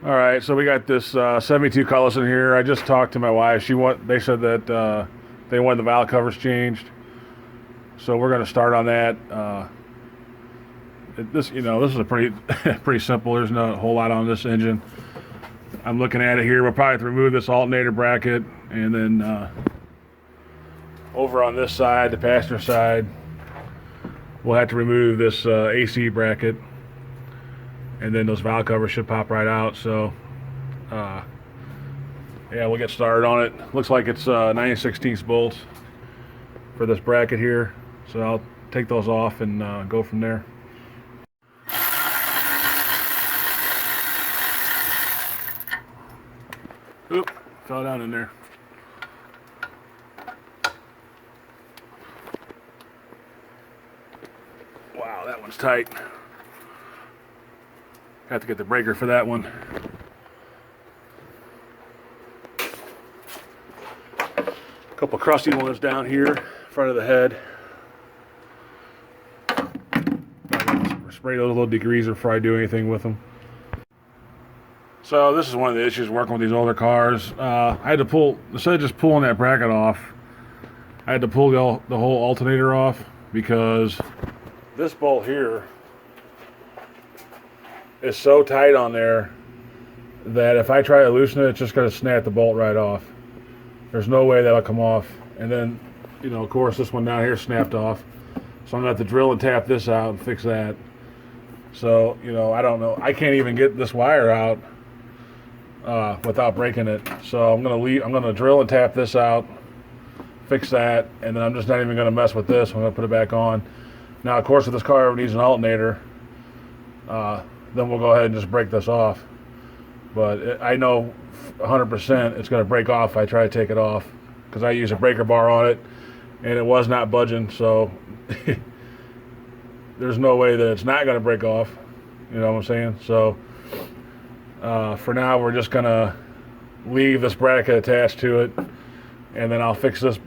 All right, so we got this 72 Cutlass in here. I just talked to my wife. They said that they wanted the valve covers changed, so we're going to start on that. This is a pretty pretty simple. There's not a whole lot on this engine. I'm looking at it here. We'll probably have to remove this alternator bracket, and then over on this side, the passenger side, we'll have to remove this AC bracket. And then those valve covers should pop right out. So, yeah, we'll get started on it. Looks like it's 9/16 bolts for this bracket here. So I'll take those off and go from there. Oop, fell down in there. Wow, that one's tight. Have to get the breaker for that one. A couple crusty ones down here in front of the head. Spray those little degreaser before I do anything with them. So this is one of the issues working with these older cars. I had to pull, instead of just pulling that bracket off, I had to pull the whole alternator off because this bolt here is so tight on there that if I try to loosen it, it's just going to snap the bolt right off. There's no way that'll come off. And then, of course, this one down here snapped off. So I'm going to have to drill and tap this out and fix that. So, I don't know. I can't even get this wire out without breaking it. So I'm going to drill and tap this out, fix that, and then I'm just not even going to mess with this. I'm going to put it back on. Now, of course, if this car ever needs an alternator, then we'll go ahead and just break this off. But I know 100% it's going to break off if I try to take it off, because I use a breaker bar on it and it was not budging. So there's no way that it's not going to break off. You know what I'm saying? So for now, we're just going to leave this bracket attached to it, and then I'll fix this,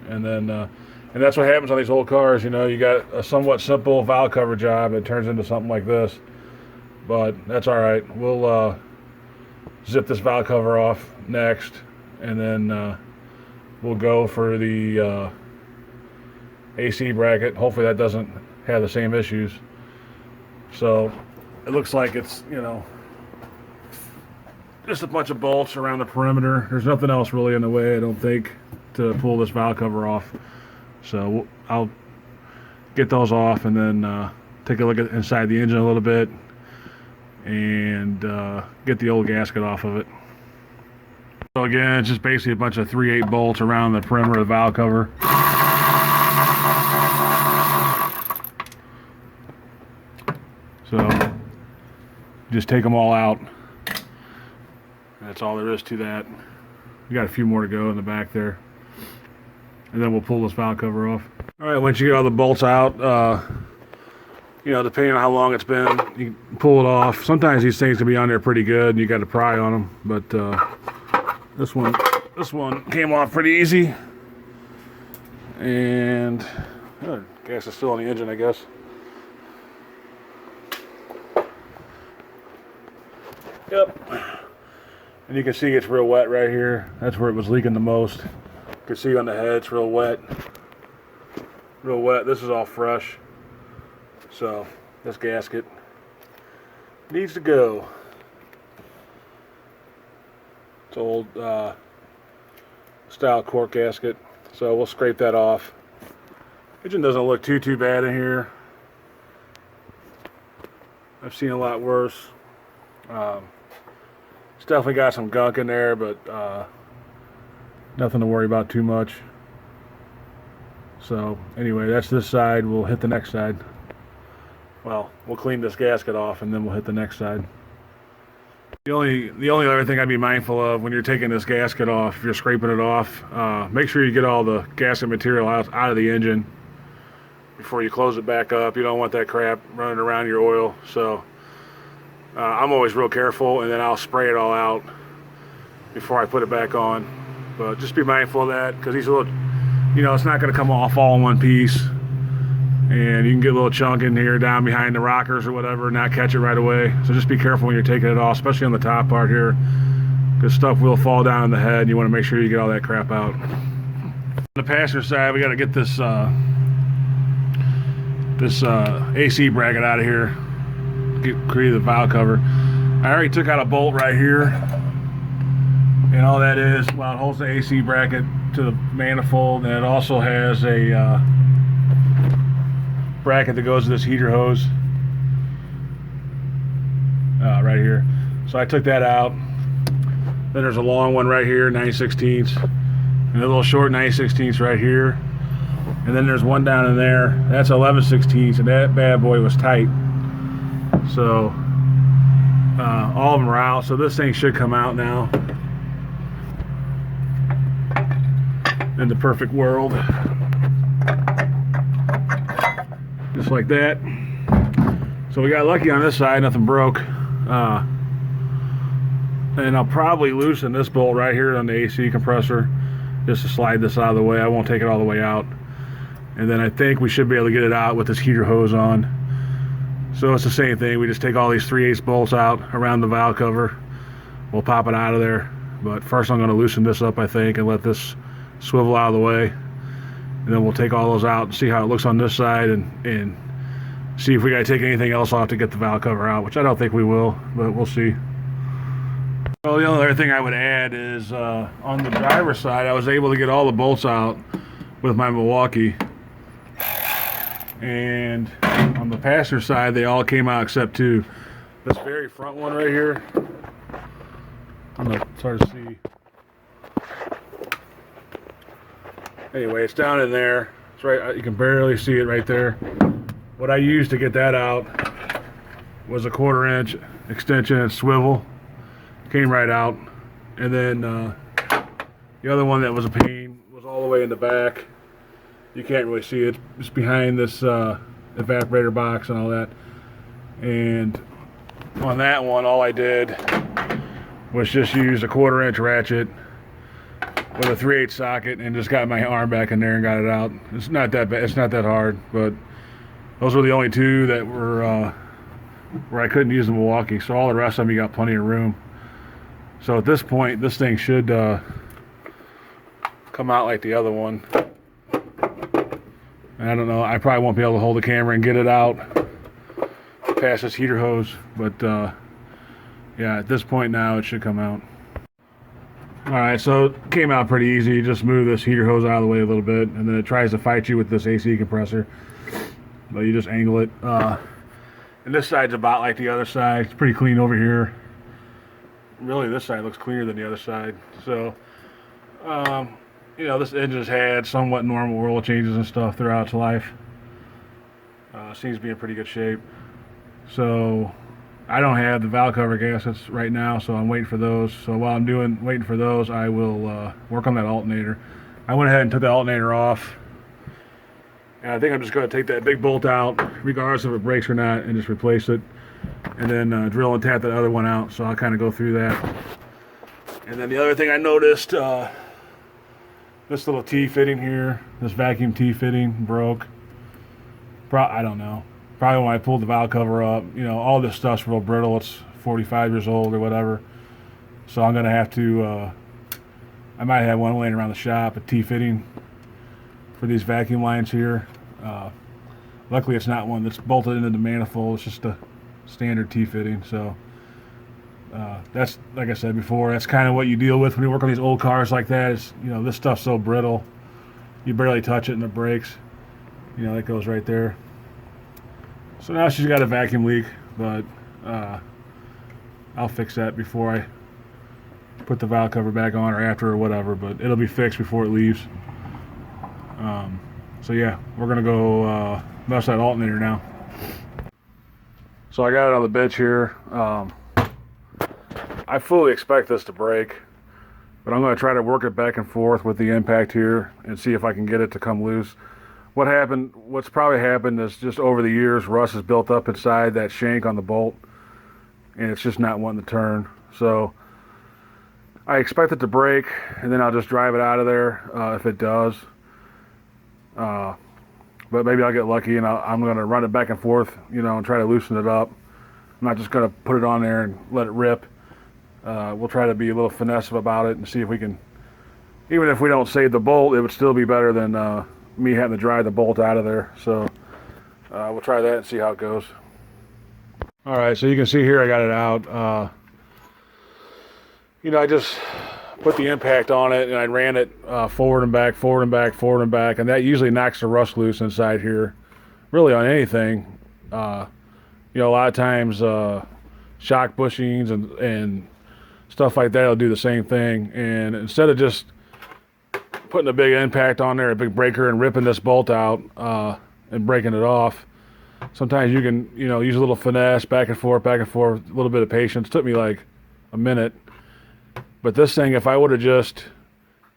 and then and that's what happens on these old cars. You got a somewhat simple valve cover job, it turns into something like this. But that's all right. We'll zip this valve cover off next, and then we'll go for the AC bracket. Hopefully that doesn't have the same issues. So it looks like it's, just a bunch of bolts around the perimeter. There's nothing else really in the way, I don't think, to pull this valve cover off. So I'll get those off and then take a look at inside the engine a little bit and get the old gasket off of it. So again, it's just basically a bunch of 3/8 bolts around the perimeter of the valve cover. So just take them all out. That's all there is to that. We got a few more to go in the back there. And then we'll pull this valve cover off. All right, once you get all the bolts out, depending on how long it's been, you can pull it off. Sometimes these things can be on there pretty good, and you got to pry on them. But this one came off pretty easy. And gas is still in the engine, I guess. Yep. And you can see it's real wet right here. That's where it was leaking the most. You can see on the head it's real wet. Real wet. This is all fresh. So this gasket needs to go. It's old style cork gasket. So we'll scrape that off. Engine doesn't look too bad in here. I've seen a lot worse. It's definitely got some gunk in there, but nothing to worry about too much. So anyway, that's this side. We'll hit the next side. Well, we'll clean this gasket off and then we'll hit the next side. The only other thing I'd be mindful of when you're taking this gasket off, if you're scraping it off, make sure you get all the gasket material out of the engine before you close it back up. You don't want that crap running around your oil. So I'm always real careful, and then I'll spray it all out before I put it back on. But just be mindful of that, because these little, it's not going to come off all in one piece. and you can get a little chunk in here down behind the rockers or whatever, not catch it right away. So just be careful when you're taking it off, especially on the top part here, because stuff will fall down on the head and you want to make sure you get all that crap out. On the passenger side, we got to get this AC bracket out of here, create the valve cover. I already took out a bolt right here, and all that is, well, it holds the AC bracket to the manifold, and it also has a bracket that goes to this heater hose right here. So I took that out. Then there's a long one right here, 9/16, and a little short 9/16 right here. And then there's one down in there, that's 11/16, and that bad boy was tight. So all of them are out, so this thing should come out now. In the perfect world. Just like that. So we got lucky on this side, nothing broke. And I'll probably loosen this bolt right here on the AC compressor just to slide this out of the way. I won't take it all the way out. And then I think we should be able to get it out with this heater hose on. So it's the same thing. We just take all these 3/8 bolts out around the valve cover. We'll pop it out of there. But first I'm going to loosen this up, I think, and let this swivel out of the way. And then we'll take all those out and see how it looks on this side, and see if we got to take anything else off to get the valve cover out, which I don't think we will, but we'll see. Well, the only other thing I would add is on the driver's side, I was able to get all the bolts out with my Milwaukee. And on the passenger side, they all came out except two. This very front one right here, I don't know, it's hard to see. Anyway, it's down in there. It's right, you can barely see it right there. What I used to get that out was a 1/4 inch extension and swivel. Came right out. And then the other one that was a pain was all the way in the back. You can't really see it. It's behind this evaporator box and all that. And on that one, all I did was just use a 1/4 inch ratchet with a 3/8 socket and just got my arm back in there and got it out. It's not that bad. It's not that hard, but those were the only two that were where I couldn't use the Milwaukee. So all the rest of them, you got plenty of room. So at this point, this thing should come out like the other one. And I don't know. I probably won't be able to hold the camera and get it out past this heater hose, but yeah, at this point now, it should come out. Alright, so it came out pretty easy. You just move this heater hose out of the way a little bit, and then it tries to fight you with this AC compressor. But you just angle it. And this side's about like the other side. It's pretty clean over here. Really, this side looks cleaner than the other side. So, you know, this engine's had somewhat normal oil changes and stuff throughout its life. Seems to be in pretty good shape. So, I don't have the valve cover gaskets right now, so I'm waiting for those. So while I'm waiting for those, I will work on that alternator. I went ahead and took the alternator off, and I think I'm just going to take that big bolt out, regardless if it breaks or not, and just replace it, and then drill and tap that other one out. So I'll kind of go through that. And then the other thing I noticed, this little T-fitting here, this vacuum T-fitting broke. I don't know. Probably when I pulled the valve cover up, you know, all this stuff's real brittle. It's 45 years old or whatever. So I'm going to have to, I might have one laying around the shop, a T-fitting for these vacuum lines here. Luckily it's not one that's bolted into the manifold. It's just a standard T-fitting. So that's, like I said before, that's kind of what you deal with when you work on these old cars like that. Is, you know, this stuff's so brittle. You barely touch it and it breaks. You know, that goes right there. So now she's got a vacuum leak, but I'll fix that before I put the valve cover back on, or after, or whatever, but it'll be fixed before it leaves. So yeah, we're gonna go mess that alternator now. So I got it on the bench here. I fully expect this to break, but I'm gonna try to work it back and forth with the impact here and see if I can get it to come loose. What's probably happened is just over the years, rust has built up inside that shank on the bolt, and it's just not wanting to turn. So I expect it to break, and then I'll just drive it out of there if it does. but maybe I'll get lucky and I'm going to run it back and forth, you know, and try to loosen it up. I'm not just going to put it on there and let it rip. We'll try to be a little finesse about it and see if we can, even if we don't save the bolt, it would still be better than me having to dry the bolt out of there. So we'll try that and see how it goes. All right, so you can see here I got it out. You know, I just put the impact on it and I ran it forward and back, forward and back, forward and back, and that usually knocks the rust loose inside here, really on anything. You know, a lot of times shock bushings and stuff like that will do the same thing. And instead of just putting a big impact on there, a big breaker, and ripping this bolt out and breaking it off, sometimes you can, you know, use a little finesse, back and forth, a little bit of patience. It took me like a minute. But this thing, if I would have just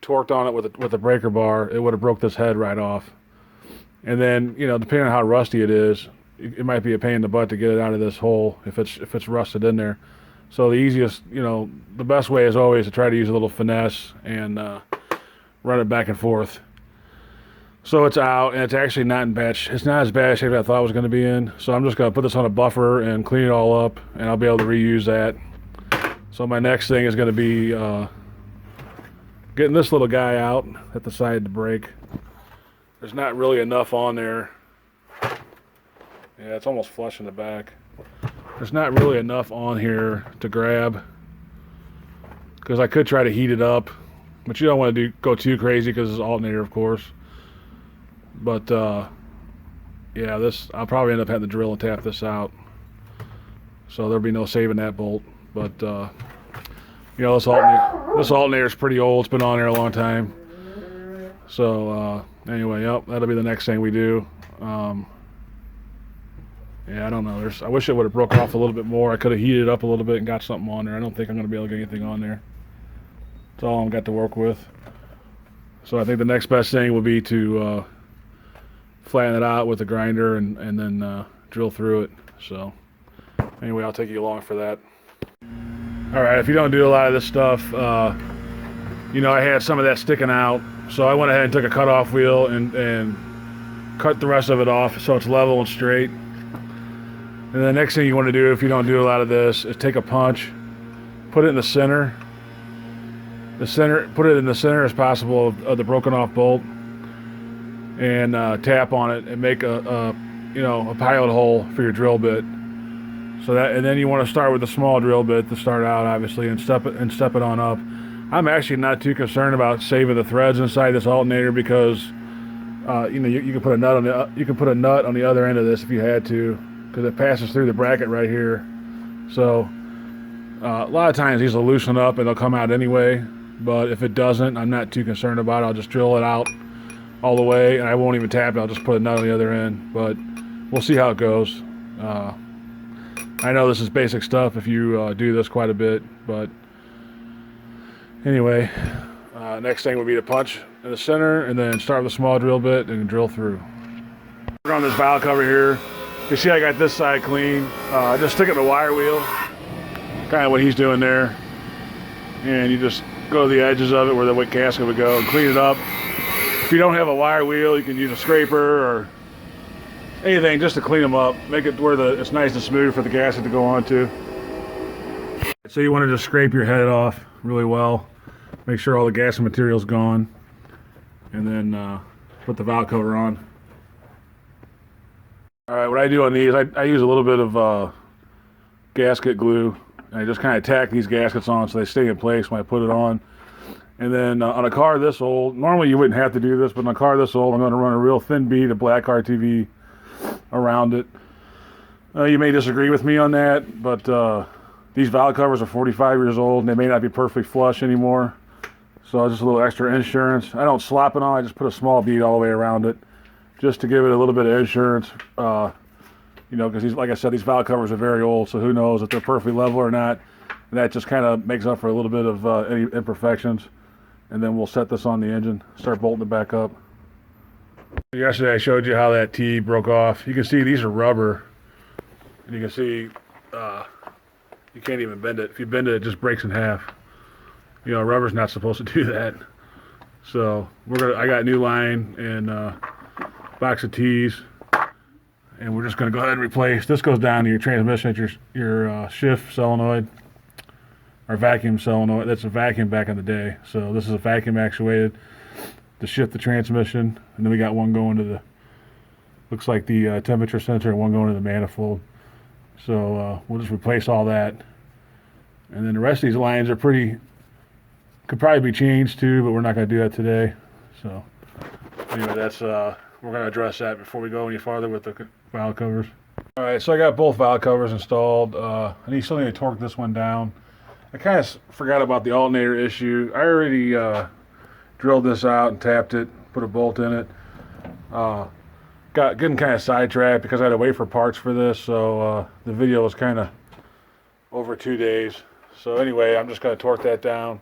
torqued on it with a breaker bar, it would have broke this head right off. And then, you know, depending on how rusty it is, it might be a pain in the butt to get it out of this hole if it's rusted in there. So the easiest, you know, the best way is always to try to use a little finesse and run it back and forth. So it's out, and it's actually not in bad. It's not as bad shape as I thought it was going to be in. So I'm just going to put this on a buffer and clean it all up, and I'll be able to reuse that. So my next thing is going to be getting this little guy out that decided to break. There's not really enough on there. Yeah, it's almost flush in the back. There's not really enough on here to grab, because I could try to heat it up, but you don't want to go too crazy because it's alternator, of course. But yeah, I'll probably end up having to drill and tap this out. So there'll be no saving that bolt. But you know, this alternator is pretty old. It's been on there a long time. So anyway, yep, that'll be the next thing we do. Yeah, I don't know. I wish it would have broke off a little bit more. I could have heated it up a little bit and got something on there. I don't think I'm going to be able to get anything on there. That's all I've got to work with. So I think the next best thing would be to flatten it out with a grinder and then drill through it. So anyway, I'll take you along for that. All right, if you don't do a lot of this stuff, you know, I had some of that sticking out, so I went ahead and took a cutoff wheel and cut the rest of it off so it's level and straight. And the next thing you want to do, if you don't do a lot of this, is take a punch, put it in the center. Put it in the center as possible of the broken off bolt, and tap on it and make a pilot hole for your drill bit. So that, and then you want to start with a small drill bit to start out, obviously, and step it on up. I'm actually not too concerned about saving the threads inside this alternator because you know, you can put a nut on the other end of this if you had to, because it passes through the bracket right here. So a lot of times these will loosen up and they'll come out anyway, but if it doesn't, I'm not too concerned about it. I'll just drill it out all the way and I won't even tap it. I'll just put a nut on the other end, but we'll see how it goes. I know this is basic stuff if you do this quite a bit, but anyway, next thing would be to punch in the center and then start with a small drill bit and drill through. On this valve cover here, you see I got this side clean. Just stick it in the wire wheel, kind of what he's doing there, and you just go to the edges of it where the gasket would go and clean it up. If you don't have a wire wheel, you can use a scraper or anything just to clean them up, make it where it's nice and smooth for the gasket to go onto. So you want to just scrape your head off really well, make sure all the gasket material's gone, and then put the valve cover on. All right, what I do on these, I use a little bit of gasket glue, and I just kind of tack these gaskets on so they stay in place when I put it on. And then on a car this old, normally you wouldn't have to do this, but on a car this old, I'm going to run a real thin bead of black RTV around it. You may disagree with me on that, but these valve covers are 45 years old and they may not be perfectly flush anymore. So just a little extra insurance. I don't slop it on, I just put a small bead all the way around it just to give it a little bit of insurance. You know, because like I said, these valve covers are very old, so who knows if they're perfectly level or not. And that just kind of makes up for a little bit of any imperfections. And then we'll set this on the engine, start bolting it back up. Yesterday I showed you how that T broke off. You can see these are rubber, and you can see you can't even bend it. If you bend it, it just breaks in half. You know, rubber's not supposed to do that. So I got a new line, and box of T's, and we're just going to go ahead and replace. This goes down to your transmission at your shift solenoid, or vacuum solenoid. That's a vacuum back in the day. So this is a vacuum actuated to shift the transmission, and then we got one going to the, looks like the temperature sensor, and one going to the manifold. So we'll just replace all that, and then the rest of these lines are could probably be changed too, but we're not going to do that today. So anyway, that's we're going to address that before we go any farther with the valve covers. All right, so I got both valve covers installed. I still need to torque this one down. I kind of forgot about the alternator issue. I already drilled this out and tapped it, put a bolt in it. Getting kind of sidetracked because I had to wait for parts for this, so the video was kind of over 2 days. So anyway, I'm just going to torque that down,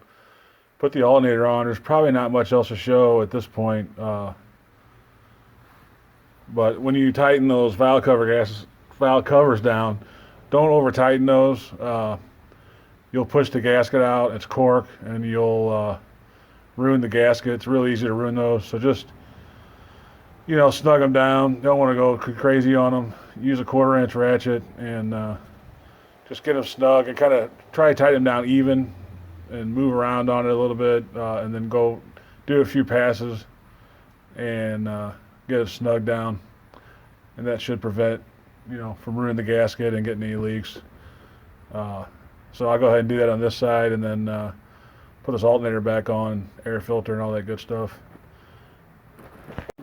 put the alternator on. There's probably not much else to show at this point. But when you tighten those valve covers down, don't over tighten those. You'll push the gasket out, it's cork, and you'll ruin the gasket. It's really easy to ruin those. So just, snug them down. Don't want to go crazy on them. Use a 1/4 inch ratchet and just get them snug and kind of try to tighten them down even and move around on it a little bit, and then go do a few passes and get it snug down, and that should prevent from ruining the gasket and getting any leaks. So I'll go ahead and do that on this side, and then put this alternator back on, air filter and all that good stuff.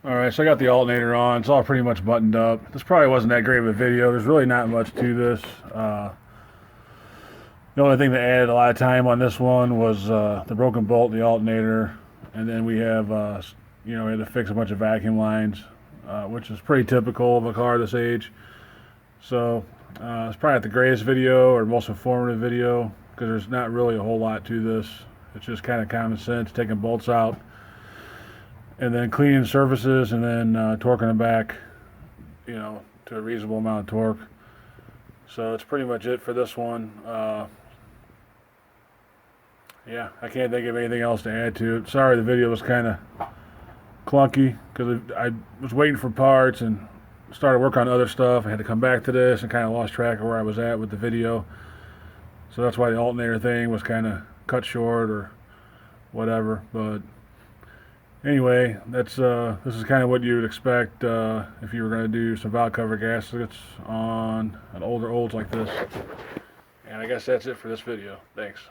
Alright, so I got the alternator on. It's all pretty much buttoned up. This probably wasn't that great of a video. There's really not much to this. The only thing that added a lot of time on this one was the broken bolt in the alternator, and then we have we had to fix a bunch of vacuum lines, which is pretty typical of a car this age. So it's probably not the greatest video or most informative video, because there's not really a whole lot to this. It's just kind of common sense, taking bolts out and then cleaning surfaces and then torquing them back, to a reasonable amount of torque. So that's pretty much it for this one. Yeah, I can't think of anything else to add to it. Sorry the video was kind of clunky, because I was waiting for parts and started working on other stuff. I had to come back to this and kind of lost track of where I was at with the video. So that's why the alternator thing was kind of cut short or whatever. But anyway, this is kind of what you would expect if you were going to do some valve cover gaskets on an older Olds like this. And I guess that's it for this video. Thanks.